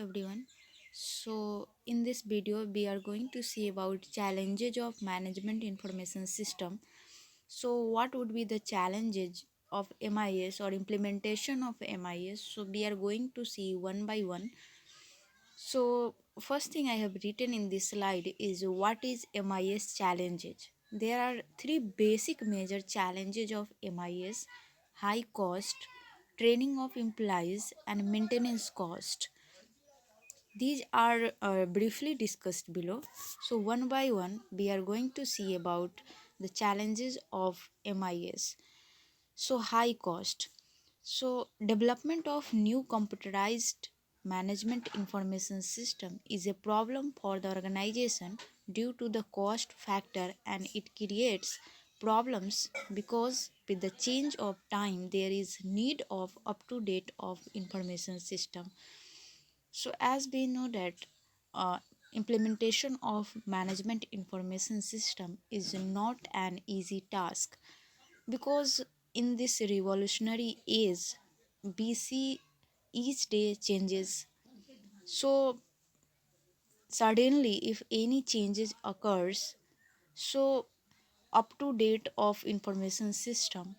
everyone. In this video we are going to see about challenges of management information system. What would be the challenges of MIS or implementation of MIS? We are going to see one by one. First thing I have written in this slide is what is MIS challenges. There are three basic major challenges of MIS: high cost, training of employees, and maintenance cost. These are briefly discussed below. One by one, we are going to see about the challenges of MIS. High cost. Development of new computerized management information system is a problem for the organization due to the cost factor, and it creates problems because with the change of time there is need of up to date of information system. As we know that uh, implementation of management information system is not an easy task, because in this revolutionary age we see each day changes. So suddenly if any changes occurs, so up to date of information system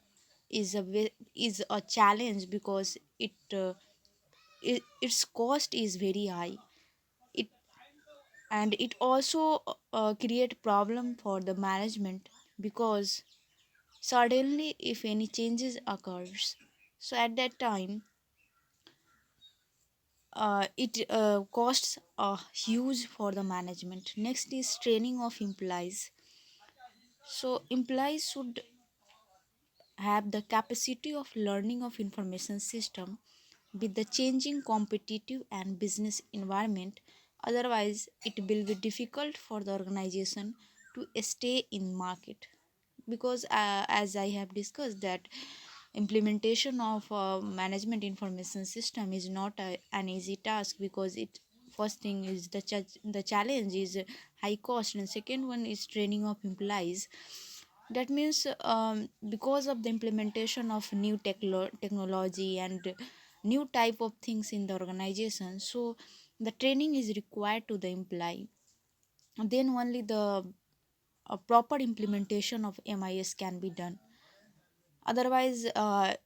is a challenge, because its cost is very high. It and it also create problem for the management, because suddenly if any changes occurs, so at that time it costs huge for the management. Next is training of employees. Employees should have the capacity of learning of information system with the changing competitive and business environment. Otherwise it will be difficult for the organization to stay in market, because as I have discussed that implementation of management information system is not an easy task, because it first thing is the challenge is high cost, and second one is training of employees. That means because of the implementation of new technology and new type of things in the organization, so the training is required to the employee. Then only the proper implementation of MIS can be done. Otherwise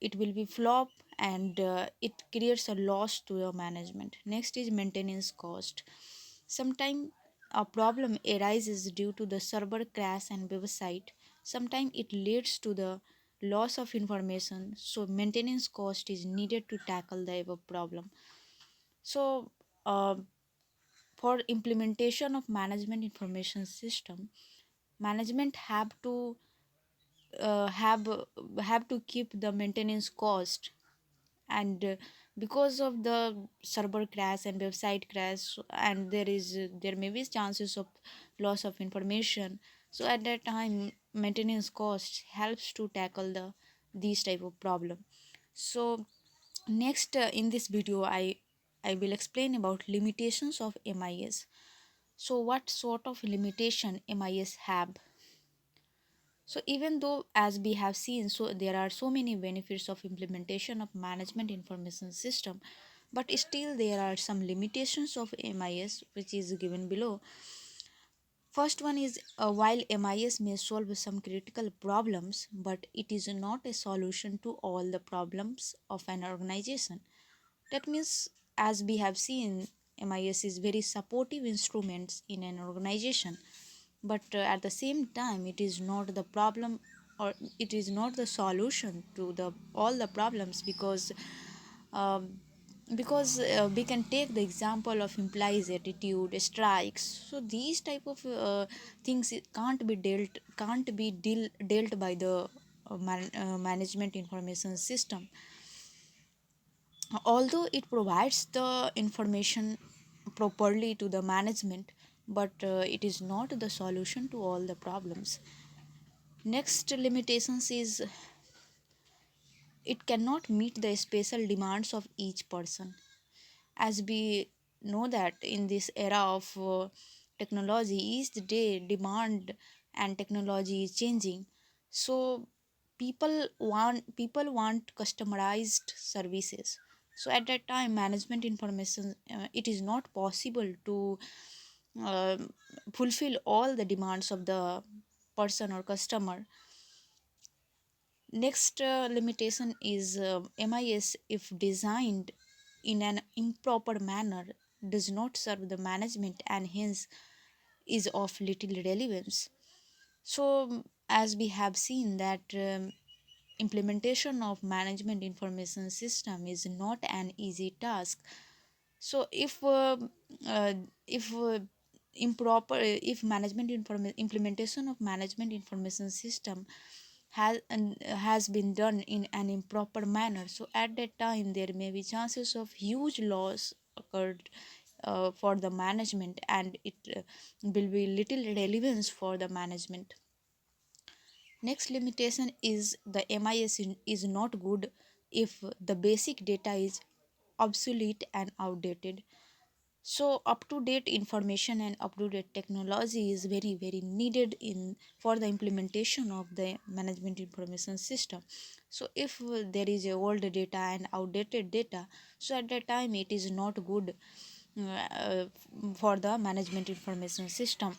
it will be flop, and it creates a loss to your management. Next is maintenance cost. Sometimes a problem arises due to the server crash and website. Sometimes it leads to the loss of information, so maintenance cost is needed to tackle the above problem. So uh, for implementation of management information system, management have to keep the maintenance cost. And because of the server crash and website crash, and there may be chances of loss of information, so at that time maintenance cost helps to tackle these type of problem. So next, in this video I will explain about limitations of MIS. So what sort of limitation MIS have? So even though as we have seen, so there are so many benefits of implementation of management information system, but still there are some limitations of MIS which is given below. First one is while MIS may solve some critical problems, but it is not a solution to all the problems of an organization. That means, as we have seen, MIS is very supportive instruments in an organization, but at the same time it is not the problem, or it is not the solution to the all the problems, um, because we can take the example of employees attitude, strikes. So these type of things can't be dealt by the management information system. Although it provides the information properly to the management, but it is not the solution to all the problems. Next limitations is it cannot meet the special demands of each person. As we know that in this era of technology, each day demand and technology is changing. So people want customized services. So at that time, management information, it is not possible to uh, fulfill all the demands of the person or customer. Next limitation is MIS, if designed in an improper manner, does not serve the management and hence is of little relevance. So, as we have seen that implementation of management information system is not an easy task. So, uh, if improper if implementation of management information system has been done in an improper manner, so at that time there may be chances of huge loss occurred for the management, and it will be little relevance for the management. Next limitation is the MIS is not good if the basic data is obsolete and outdated. So up to date information and up to date technology is very needed in for the implementation of the management information system. So if there is a old data and outdated data, so at that time it is not good uh, for the management information system.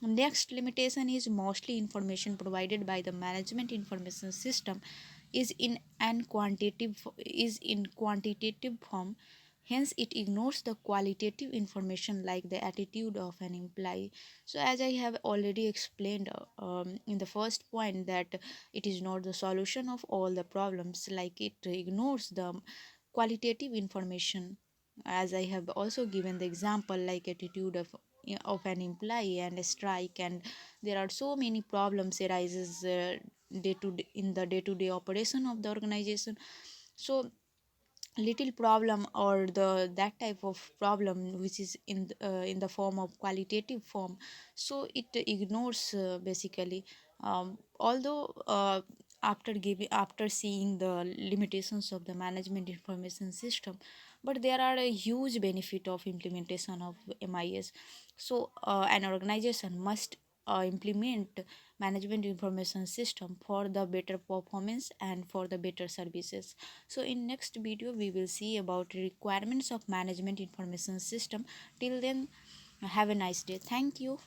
Next limitation is mostly information provided by the management information system is in quantitative form. Hence, it ignores the qualitative information like the attitude of an employee. So, as I have already explained in the first point, that it is not the solution of all the problems, like it ignores the qualitative information. As I have also given the example, like attitude of an employee and a strike, and there are so many problems arises day to day in the day to day operation of the organization. So little problem or the that type of problem which is in the form of qualitative form, so it ignores basically, although after seeing the limitations of the management information system, but there are a huge benefit of implementation of MIS. So an organization must implement management information system for the better performance and for the better services. So in next video we will see about requirements of management information system. Till then, have a nice day. Thank you.